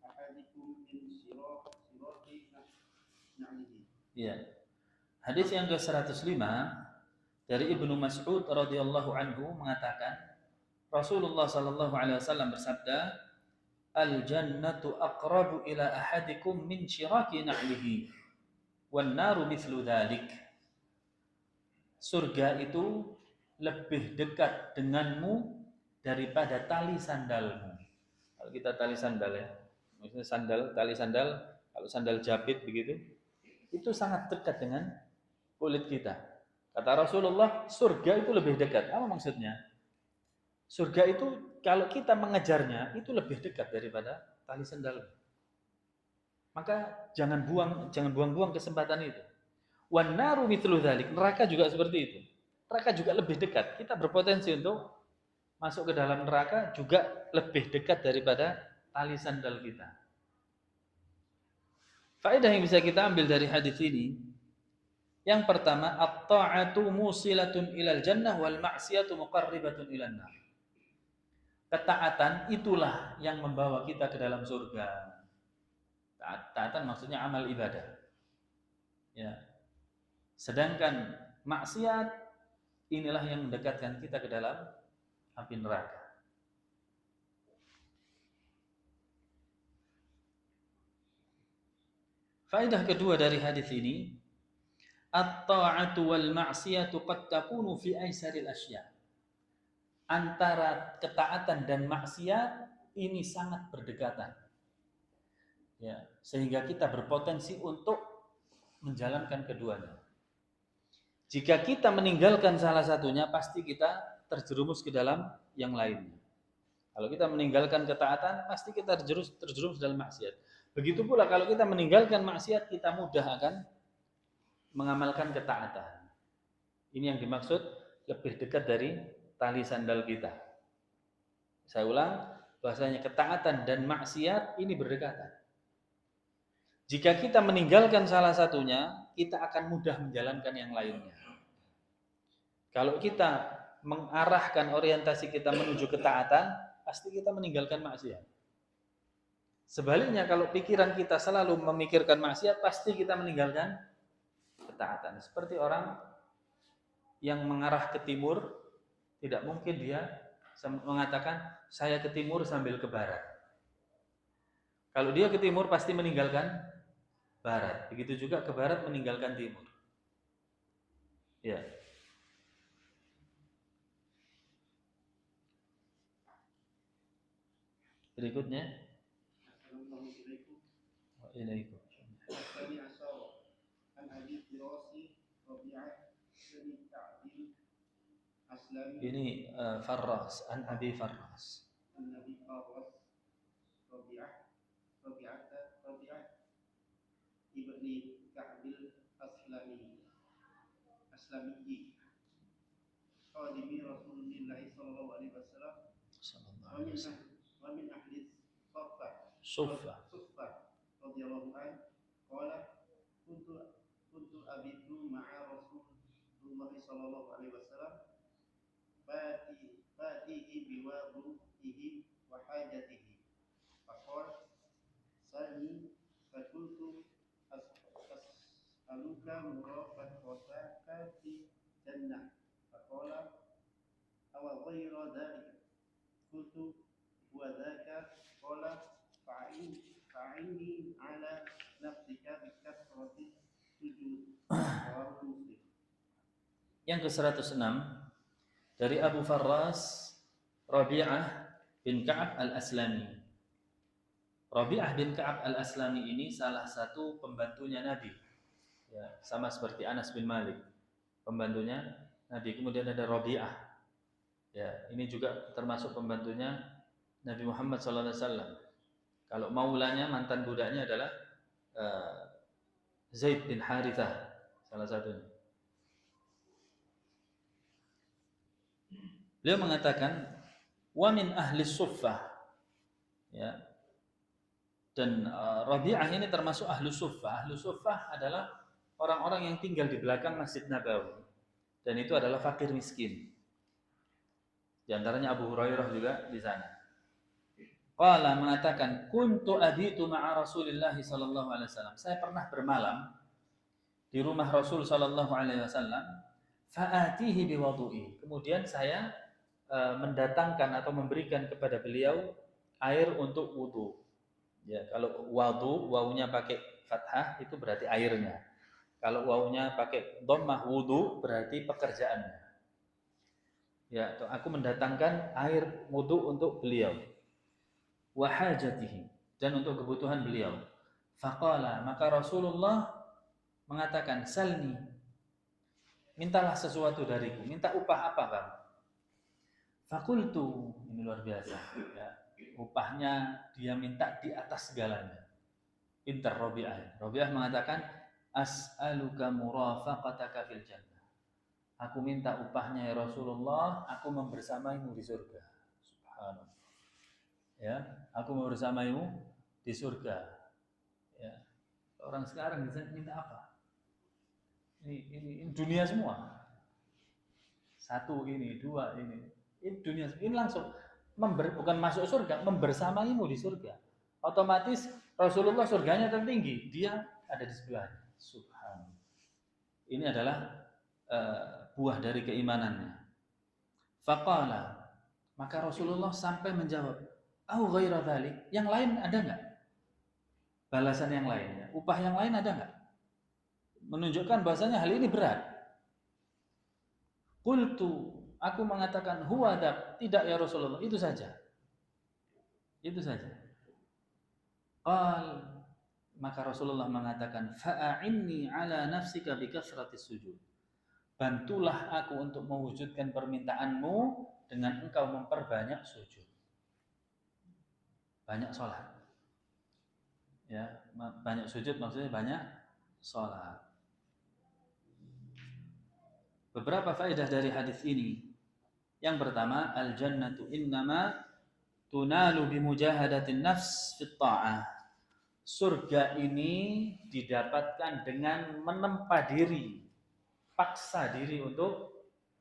ahadikum min sirati na'lihi.
Ya. Hadis yang ke-105 dari Ibnu Mas'ud radhiyallahu anhu mengatakan Rasulullah sallallahu alaihi wasallam bersabda,
al-jannatu aqrabu ila ahadikum min syiraki na'lihi wan naru mithlu dzalik. Surga itu lebih dekat denganmu daripada tali sandalmu. Kalau kita tali sandal ya, maksudnya sandal, tali sandal, kalau sandal jabit begitu, itu sangat dekat dengan kulit kita. Kata Rasulullah, surga itu lebih dekat. Apa maksudnya? Surga itu kalau kita mengejarnya itu lebih dekat daripada tali sandal. Maka jangan buang-buang kesempatan itu. Wan naru mithlu dzalik. Neraka juga seperti itu. Neraka juga lebih dekat. Kita berpotensi untuk masuk ke dalam neraka juga lebih dekat daripada tali sandal kita. Faedah yang bisa kita ambil dari hadis ini, yang pertama, at-ta'atu musilatun ilal jannah wal ma'siyatu muqarribatun ilan nar. Ketaatan itulah yang membawa kita ke dalam surga. Ketaatan maksudnya amal ibadah. Ya. Sedangkan maksiat inilah yang mendekatkan kita ke dalam api neraka. Faedah kedua dari hadis ini, at-ta'atu wal ma'siyatu qad takunu fi aisaril asya. Antara ketaatan dan maksiat ini sangat berdekatan. Ya, sehingga kita berpotensi untuk menjalankan keduanya. Jika kita meninggalkan salah satunya, pasti kita terjerumus ke dalam yang lainnya. Kalau kita meninggalkan ketaatan, pasti kita terjerumus dalam maksiat. Begitu pula kalau kita meninggalkan maksiat, kita mudah akan mengamalkan ketaatan. Ini yang dimaksud lebih dekat dari tali sandal kita. Saya ulang, bahasanya ketaatan dan maksiat ini berdekatan. Jika kita meninggalkan salah satunya, kita akan mudah menjalankan yang lainnya. Kalau kita mengarahkan orientasi kita menuju ketaatan, pasti kita meninggalkan maksiat. Sebaliknya, kalau pikiran kita selalu memikirkan maksiat, pasti kita meninggalkan ketaatan. Seperti orang yang mengarah ke timur, tidak mungkin dia mengatakan, saya ke timur sambil ke barat. Kalau dia ke timur, pasti meninggalkan barat. Begitu juga ke barat meninggalkan timur. Ya. Berikutnya.
Assalamualaikum.
Waalaikumsalam.
Kami asal an Abi Firasi Rabi'ah bin Ka'bil Aslami.
Ini Farras, an Abi Farras.
An Abi Farras Rabi'ah ibni Ka'bil Aslami qadimi Rasulullah sallallahu alaihi wasallam wa min ahli Suffah radhiyallahu anhu qala kuntu abitu ma'a Rasulullah sallallahu alaihi wasallam fatihi biwadu'ihi wa hajatihi faqala sani fakultu as'aluka murafaqataka fi jannah faqala aw ghayra dhalika qultu wa dhaka qala fa'inni ala nafsika bi kathrati sujud wa muslim.
Yang ke-106 dari Abu Farras Rabi'ah bin Ka'ab al-Aslami. Rabi'ah bin Ka'ab al-Aslami ini salah satu pembantunya Nabi. Ya, sama seperti Anas bin Malik, pembantunya Nabi. Kemudian ada Rabi'ah. Ya, ini juga termasuk pembantunya Nabi Muhammad SAW. Kalau maulanya, mantan budaknya adalah Zaid bin Harithah, salah satunya. Beliau mengatakan, wa min ahli suffah. Ya. Dan Rabi'ah ini termasuk ahli suffah. Ahli suffah adalah orang-orang yang tinggal di belakang Masjid Nabawi. Dan itu adalah fakir miskin. Di antaranya Abu Hurairah juga di sana. Qala mengatakan, kuntu abitu ma'a Rasulillah sallallahu alaihi wasallam. Saya pernah bermalam di rumah Rasul sallallahu alaihi wasallam. Fa'atihi biwudu'i. Kemudian saya mendatangkan atau memberikan kepada beliau
air untuk wudu. Ya, kalau wudu, wawunya pakai fathah itu berarti airnya. Kalau wawunya pakai dhammah wudu berarti pekerjaannya. Ya, aku mendatangkan air wudu untuk beliau. Wa hajatihi, dan untuk kebutuhan beliau. Faqala, maka Rasulullah mengatakan, salni, mintalah sesuatu dariku, minta upah apa kamu? Fakultu, ini luar biasa. Ya. Upahnya dia minta di atas segalanya. Pintar Rabi'ah. Rabi'ah mengatakan, as'aluka murafaqataka fil jannah. Aku minta upahnya ya Rasulullah, aku membersamaimu di surga. Subhanallah. Ya, aku membersamaimu di surga. Ya. Orang sekarang bisa minta apa? Ini dunia semua. Satu ini, dua ini. Ini dunia, ini langsung bukan masuk surga, membersamaimu di surga. Otomatis Rasulullah surganya tertinggi, dia ada di sebelahnya. Subhanallah. Ini adalah buah dari keimanannya. Faqala, maka Rasulullah sampai menjawab, au ghaira dzalik, yang lain ada enggak? Balasan yang lainnya, upah yang lain ada enggak? Menunjukkan bahasanya hal ini berat. Qultu, aku mengatakan huwa dak, tidak ya Rasulullah, itu saja. Itu saja. Qal, maka Rasulullah mengatakan fa'inni ala nafsika bi kasratis sujud. Bantulah aku untuk mewujudkan permintaanmu dengan engkau memperbanyak sujud. Banyak sholat. Ya, banyak sujud maksudnya banyak sholat. Beberapa faedah dari hadis ini. Yang pertama, al-jannatu innama tunalu bimujahadatin nafs fit ta'ah. Surga ini didapatkan dengan menempa diri, paksa diri untuk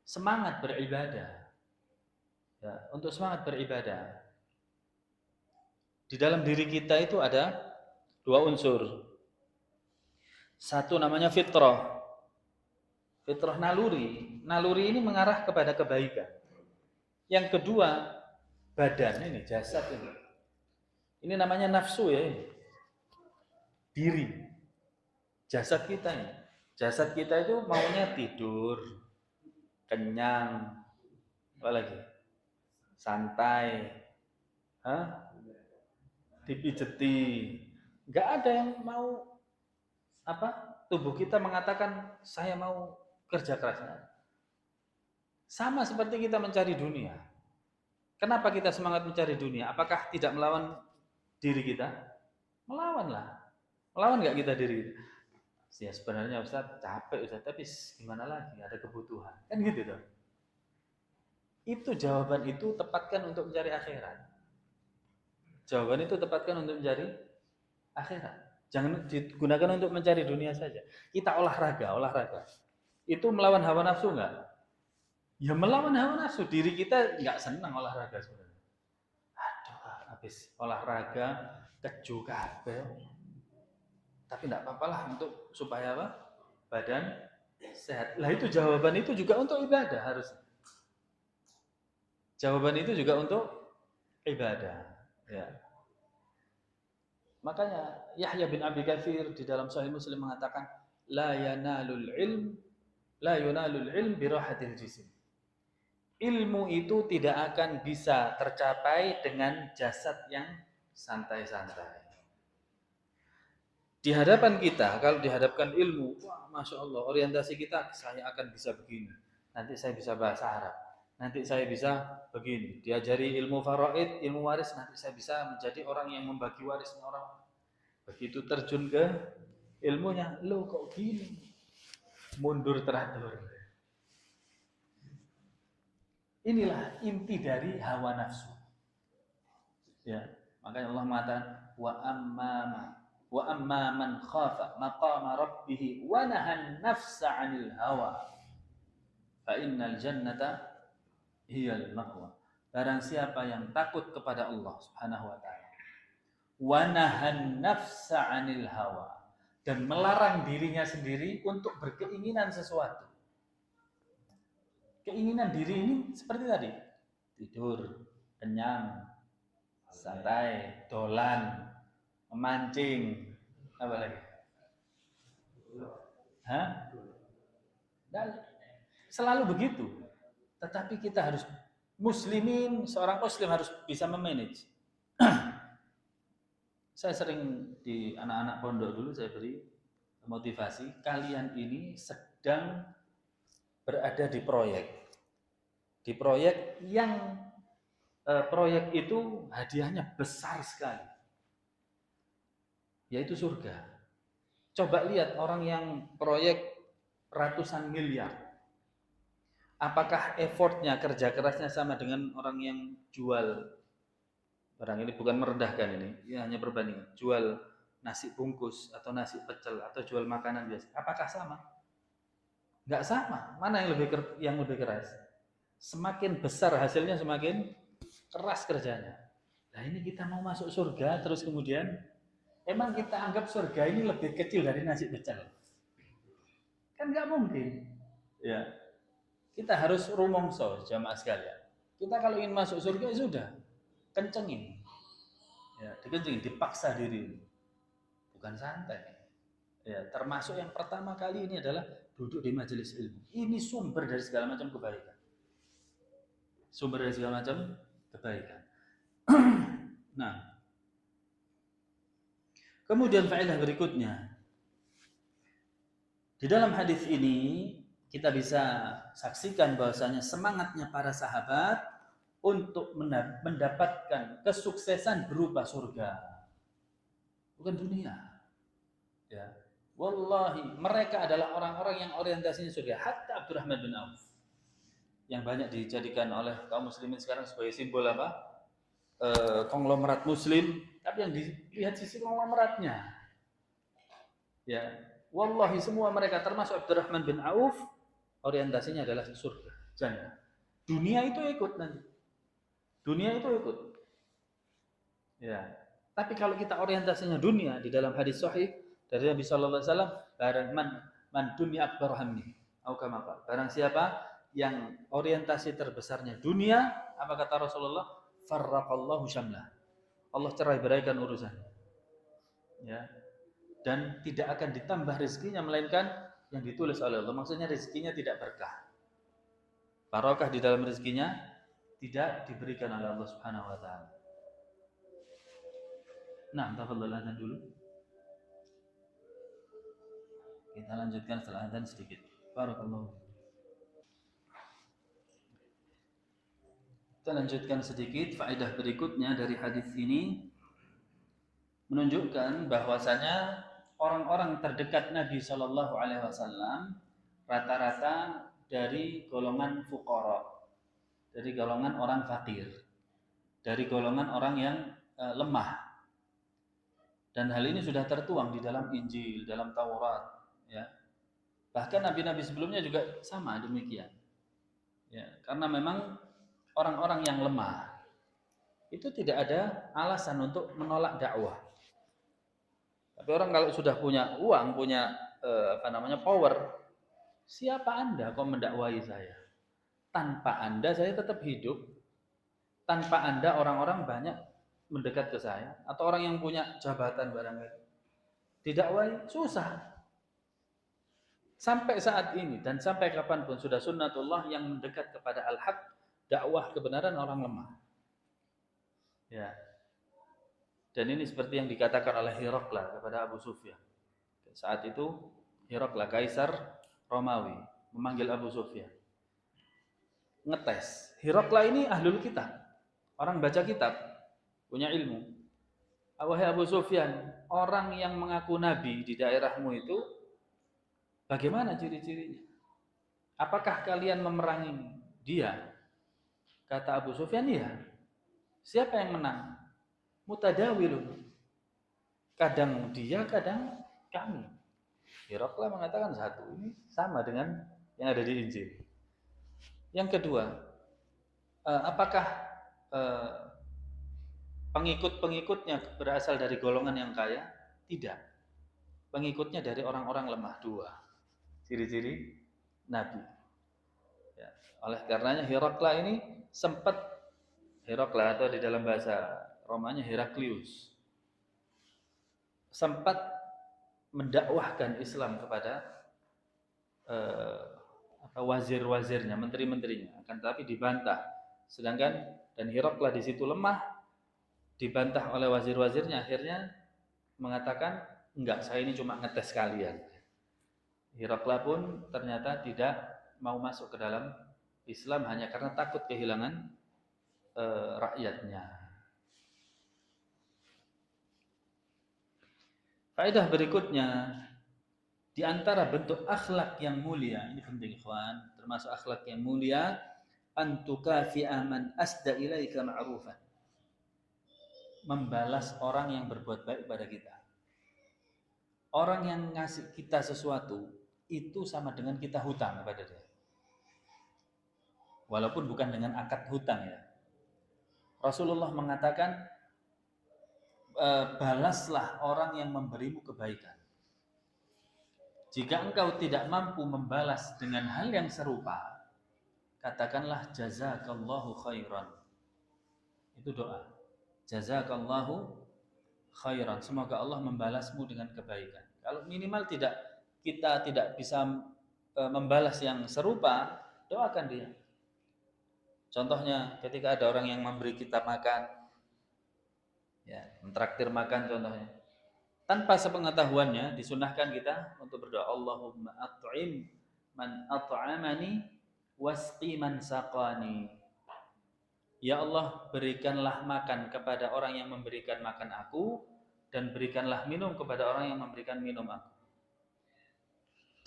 semangat beribadah. Ya, untuk semangat beribadah. Di dalam diri kita itu ada dua unsur. Satu namanya fitrah. Fitrah naluri. Naluri ini mengarah kepada kebaikan. Yang kedua, badan ini, jasad ini. Ini namanya nafsu ya. Diri. Jasad kita ini. Jasad kita itu maunya tidur, kenyang, apa lagi? Santai. Dipijeti. Enggak ada yang mau tubuh kita mengatakan saya mau kerja keras. Sama seperti kita mencari dunia. Kenapa kita semangat mencari dunia? Apakah tidak melawan diri kita? Melawanlah. Melawan nggak kita diri kita? Ya sebenarnya Ustaz capek Ustaz, tapi gimana lagi? Ada kebutuhan. Kan gitu tuh. Itu jawaban itu tepatkan untuk mencari akhirat. Jawaban itu tepatkan untuk mencari akhirat. Jangan digunakan untuk mencari dunia saja. Kita olahraga. Itu melawan hawa nafsu enggak? Ya melawan hawa nafsu. Diri kita enggak senang olahraga sebenarnya. Aduh, habis olahraga keju kabeh. Tapi enggak apa-apalah untuk supaya apa? Badan sehat. Lah itu jawaban itu juga untuk ibadah harusnya. Jawaban itu juga untuk ibadah. Ya. Makanya Yahya bin Abi Katsir di dalam Sahih Muslim mengatakan la yanalul ilm bi rahatil jism. Ilmu itu tidak akan bisa tercapai dengan jasad yang santai-santai. Di hadapan kita, kalau dihadapkan ilmu, wah, Masya Allah, orientasi kita, saya akan bisa begini. Nanti saya bisa bahasa Arab. Nanti saya bisa begini. Diajari ilmu faraid, ilmu waris, nanti saya bisa menjadi orang yang membagi warisnya orang. Begitu terjun ke ilmunya, lo kok gini? Mundur teratur. Inilah inti dari hawa nafsu. Ya, makanya Allah mengatakan wa amma man khafa maqama rabbih wa nahan nafsa 'anil hawa fa innal jannata hiyal ma'wa. Barang siapa yang takut kepada Allah Subhanahu wa taala wa nahan nafsa 'anil hawa dan melarang dirinya sendiri untuk berkeinginan sesuatu. Keinginan diri ini seperti tadi, tidur, kenyang, santai, dolan, memancing, apa lagi? Hah? Dan selalu begitu. Tetapi kita harus muslimin, seorang muslim harus bisa memanage. Saya sering di anak-anak pondok dulu saya beri motivasi, kalian ini sedang berada di proyek. Di proyek yang proyek itu hadiahnya besar sekali. Yaitu surga. Coba lihat orang yang proyek ratusan miliar. Apakah effortnya, kerja kerasnya sama dengan orang yang jual barang ini? Bukan merendahkan ini, ya hanya perbandingan. Jual nasi bungkus atau nasi pecel atau jual makanan biasa. Apakah sama? Nggak sama. Mana yang lebih keras? Semakin besar hasilnya semakin keras kerjanya. Nah ini kita mau masuk surga terus kemudian emang kita anggap surga ini lebih kecil dari nasi pecel? Kan nggak mungkin. Ya. Kita harus rumongso jamaah sekalian. Kita kalau ingin masuk surga sudah kencengin. Ya, dikencengin, dipaksa diri. Bukan santai. Ya, termasuk yang pertama kali ini adalah duduk di majelis ilmu. Ini sumber dari segala macam kebaikan. Sumber dari segala macam kebaikan. Nah, kemudian faedah berikutnya. Di dalam hadis ini kita bisa saksikan bahwasanya semangatnya para sahabat untuk mendapatkan kesuksesan berupa surga, bukan dunia. Ya, wallahi mereka adalah orang-orang yang orientasinya surga. Hatta Abdurrahman bin Auf yang banyak dijadikan oleh kaum muslimin sekarang sebagai simbol apa? Konglomerat muslim, tapi yang dilihat sisi konglomeratnya. Ya, wallahi semua mereka termasuk Abdurrahman bin Auf orientasinya adalah surga, jannah. Dunia itu ikut nanti. Dunia itu ikut. Ya. Tapi kalau kita orientasinya dunia di dalam hadis sahih dari Nabi sallallahu alaihi wasallam, barang man dunya akbar hammi. Barang siapa yang orientasi terbesarnya dunia, apa kata Rasulullah? Farraqallahu syamlah. Allah cerai-beraikan urusannya. Ya. Dan tidak akan ditambah rezekinya melainkan yang ditulis oleh Allah. Maksudnya rezekinya tidak berkah. Barokah di dalam rezekinya tidak diberikan oleh Allah Subhanahu wa taala. Nah, tafadhal adzan dulu. Kita lanjutkan setelah adzan sedikit. Barakallahu. Kita lanjutkan sedikit faedah berikutnya dari hadis ini menunjukkan bahwasanya orang-orang terdekat Nabi Shallallahu Alaihi Wasallam rata-rata dari golongan fuqara, dari golongan orang fakir, dari golongan orang yang lemah. Dan hal ini sudah tertuang di dalam Injil, dalam Taurat. Ya. Bahkan nabi-nabi sebelumnya juga sama demikian. Ya, karena memang orang-orang yang lemah itu tidak ada alasan untuk menolak dakwah. Tapi orang kalau sudah punya uang, punya power, siapa Anda kok mendakwahi saya? Tanpa Anda saya tetap hidup. Tanpa Anda orang-orang banyak mendekat ke saya, atau orang yang punya jabatan barangkali didakwahi susah. Sampai saat ini dan sampai kapanpun sudah sunnatullah yang mendekat kepada al-haq, dakwah kebenaran orang lemah. Ya. Dan ini seperti yang dikatakan oleh Hiraqla kepada Abu Sufyan. Saat itu Hiraqla, kaisar Romawi, memanggil Abu Sufyan. Ngetes. Hiraqla ini ahlul kitab, orang baca kitab, punya ilmu. Wahai Abu Sufyan, orang yang mengaku nabi di daerahmu itu bagaimana ciri-cirinya? Apakah kalian memerangi dia? Kata Abu Sufyan, iya. Siapa yang menang? Mutadawilun. Kadang dia, kadang kami. Hiraqla mengatakan satu, ini sama dengan yang ada di Injil. Yang kedua, apakah pengikut-pengikutnya berasal dari golongan yang kaya? Tidak. Pengikutnya dari orang-orang lemah. Dua ciri-ciri Nabi. Ya. Oleh karenanya Hiraqla ini sempat, Hiraqla atau di dalam bahasa Romanya Heraklius, sempat mendakwahkan Islam kepada wazir-wazirnya, menteri-menterinya, akan tetapi dibantah. Sedangkan dan Herakla di situ lemah, dibantah oleh wazir-wazirnya, akhirnya mengatakan, enggak, saya ini cuma ngetes kalian. Herakla pun ternyata tidak mau masuk ke dalam Islam hanya karena takut kehilangan rakyatnya. Faedah berikutnya, di antara bentuk akhlak yang mulia, ini penting ikhwan, termasuk akhlak yang mulia, an tukafi'a man asda ilaika ma'rufan. Membalas orang yang berbuat baik pada kita. Orang yang ngasih kita sesuatu itu sama dengan kita hutang kepada dia. Walaupun bukan dengan akad hutang ya. Rasulullah mengatakan, balaslah orang yang memberimu kebaikan. Jika engkau tidak mampu membalas dengan hal yang serupa, katakanlah jazakallahu khairan. Itu doa. Jazakallahu khairan. Semoga Allah membalasmu dengan kebaikan. Kalau minimal kita tidak bisa membalas yang serupa, doakan dia. Contohnya ketika ada orang yang memberi kita makan, ya, mentraktir makan contohnya. Tanpa sepengetahuannya disunahkan kita untuk berdoa, Allahumma at'im man at'amani wasqi man saqani. Ya Allah, berikanlah makan kepada orang yang memberikan makan aku, dan berikanlah minum kepada orang yang memberikan minum aku.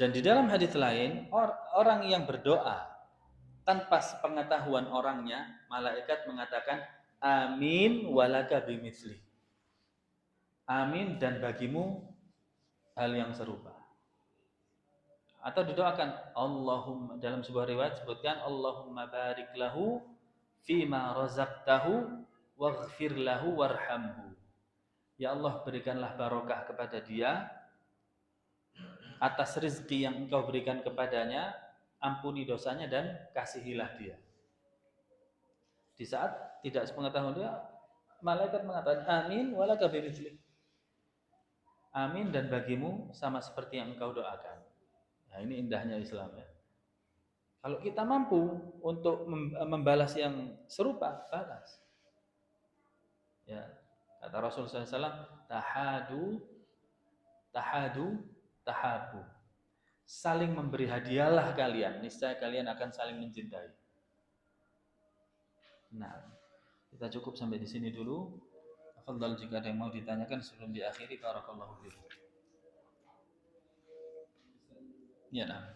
Dan di dalam hadis lain, orang yang berdoa tanpa sepengetahuan orangnya, malaikat mengatakan amin walaka bimitsli. Amin dan bagimu hal yang serupa. Atau didoakan Allahumma, dalam sebuah riwayat sebutkan Allahumma barik lahu fima razaqtahu waghfir lahu warhamhu. Ya Allah, berikanlah barokah kepada dia atas rezeki yang engkau berikan kepadanya, ampuni dosanya dan kasihilah dia. Di saat tidak sepengetahuan dia, malaikat mengatakan amin walaka bimitsli. Amin dan bagimu sama seperti yang engkau doakan. Nah, ini indahnya Islam ya. Kalau kita mampu untuk membalas yang serupa, balas. Ya, kata Rasulullah SAW, tahabu. Saling memberi hadiahlah kalian, niscaya kalian akan saling mencintai. Nah, kita cukup sampai di sini dulu. Afdal jika ada yang mau ditanyakan sebelum diakhiri, barakallahu fiikum. Ya, nah.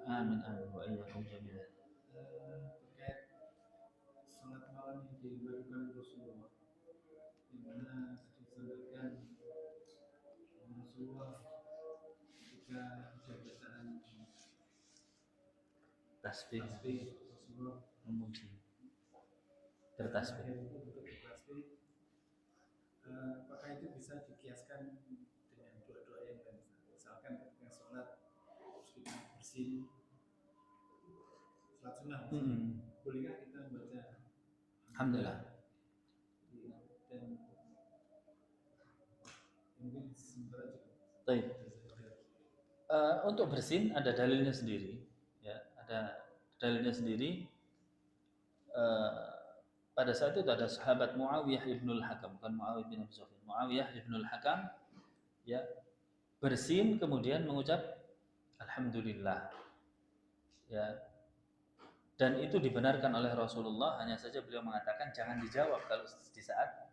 Amin wa iyyakum jami'an.
Terkait salat malam yang dilakukan Rasulullah, di mana disampaikan Rasulullah ketika jabatan
Tasbih
Rasulullah
memuji, bertasbih.
Apakah itu bisa dikiaskan dengan doa-doa yang lain? Misalkan ketika sholat terus kita bersin, sholat sunnah, bolehkah kita membaca
Alhamdulillah.
Dan mungkin sementara juga.
Baik. Untuk bersin ada dalilnya sendiri, ya, ada dalilnya sendiri. Pada saat itu ada sahabat Muawiyah ibnul Hakam, bukan Muawiyah bin Abi Sufyan, Muawiyah ibnul Hakam, ya, bersin kemudian mengucap alhamdulillah, ya, dan itu dibenarkan oleh Rasulullah. Hanya saja beliau mengatakan jangan dijawab kalau di saat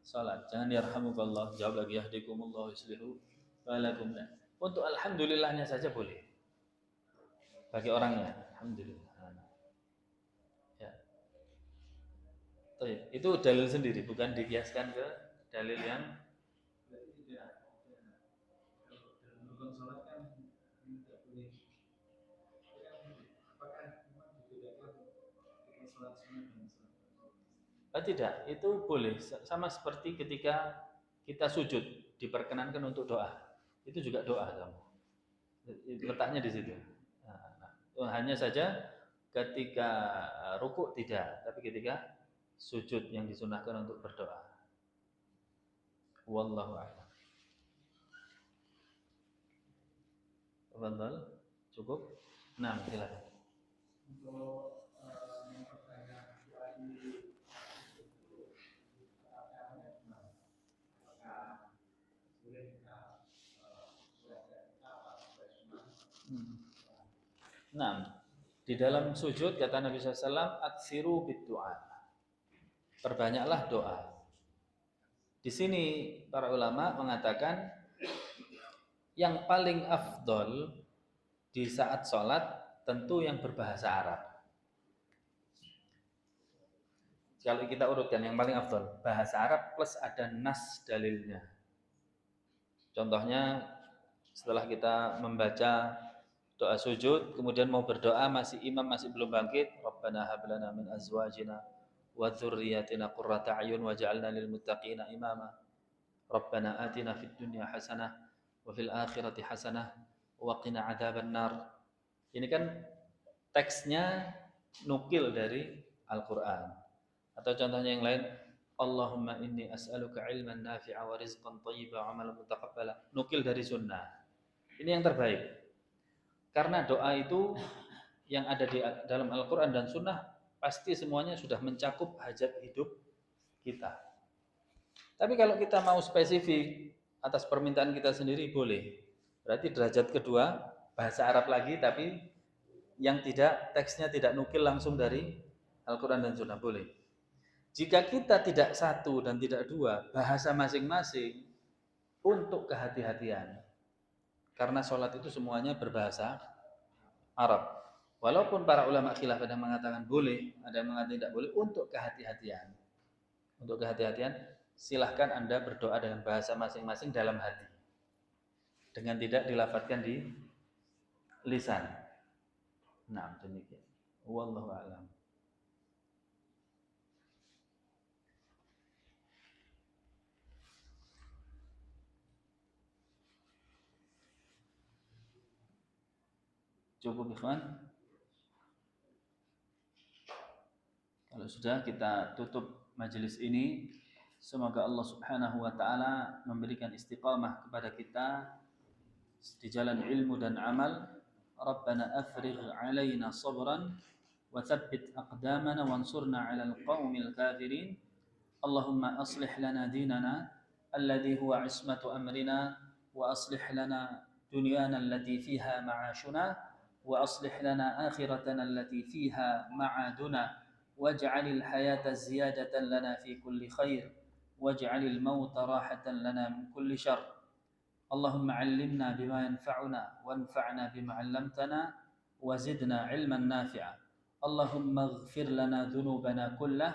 sholat, jangan yarhamukallah, jawab lagi yahdikumullah yuslihu balakum. Untuk alhamdulillahnya saja boleh bagi orangnya, alhamdulillah. Itu dalil sendiri, bukan dikiaskan ke dalil yang
Dalam sholat kan tidak boleh. Apakah memang dibedakan ketika sholat sunnah dan sholat?
Tidak, itu boleh. Sama seperti ketika kita sujud, diperkenankan untuk doa. Itu juga doa kamu. Letaknya di situ. Hanya saja ketika rukuk tidak, tapi ketika sujud yang disunahkan untuk berdoa. Wallahu a'lam. Tafadhal, cukup? Nah, silakan.
Untuk memperbanyak doa di
Nah, di dalam sujud kata Nabi SAW, aksiru bid-du'a. Perbanyaklah doa. Di sini para ulama mengatakan yang paling afdol di saat sholat tentu yang berbahasa Arab. Kalau kita urutkan yang paling afdol, bahasa Arab plus ada nas dalilnya. Contohnya setelah kita membaca doa sujud, kemudian mau berdoa, imam masih belum bangkit, Rabbana hab lana min azwajina wa dzurriyyatina qurrata a'yun waj'alna lil muttaqina imama. Rabbana atina fid dunya hasanah wa fil akhirati hasanah wa qina adzaban nar. Ini kan teksnya nukil dari Al-Qur'an. Atau contohnya yang lain, Allahumma inni as'aluka ilman nafi'a wa rizqan thayyiban wa amalan mutaqabbala. Nukil dari sunnah. Ini yang terbaik. Karena doa itu yang ada di dalam Al-Quran dan Sunnah pasti semuanya sudah mencakup hajat hidup kita. Tapi kalau kita mau spesifik atas permintaan kita sendiri boleh. Berarti derajat kedua bahasa Arab lagi, tapi yang tidak teksnya tidak nukil langsung dari Al-Quran dan Sunnah boleh. Jika kita tidak satu dan tidak dua bahasa masing-masing untuk kehati-hatian. Karena sholat itu semuanya berbahasa Arab. Walaupun para ulama khilaf ada yang mengatakan boleh, ada yang mengatakan tidak boleh, untuk kehati-hatian. Untuk kehati-hatian, silahkan Anda berdoa dengan bahasa masing-masing dalam hati. Dengan tidak dilafadzkan di lisan. Nah, demikian. Wallahu a'lam. Cukup ikhwan? Kalau sudah, kita tutup majelis ini. Semoga Allah Subhanahu wa taala memberikan istiqamah kepada kita di jalan ilmu dan amal. Rabbana afrigh 'alaina sabran wa tsabbit aqdamana wansurna 'alal qaumil kafirin. Allahumma aslih lana dinana alladhi huwa 'ismatu amrina wa aslih lana dunyana allati fiha ma'ashuna وأصلح لنا آخرتنا التي فيها معادنا واجعل الحياة زيادة لنا في كل خير واجعل الموت راحة لنا من كل شر اللهم علمنا بما ينفعنا وانفعنا بما علمتنا وزدنا علما نافعا اللهم اغفر لنا ذنوبنا كله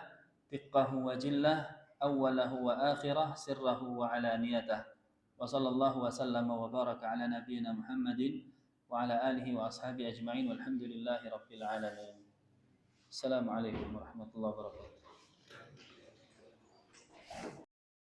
دقه وجله أوله وآخره سره وعلانيته وصلى الله وسلم وبارك على نبينا محمد وعلى آله وأصحابه أجمعين والحمد لله رب العالمين. السلام عليكم ورحمة الله وبركاته.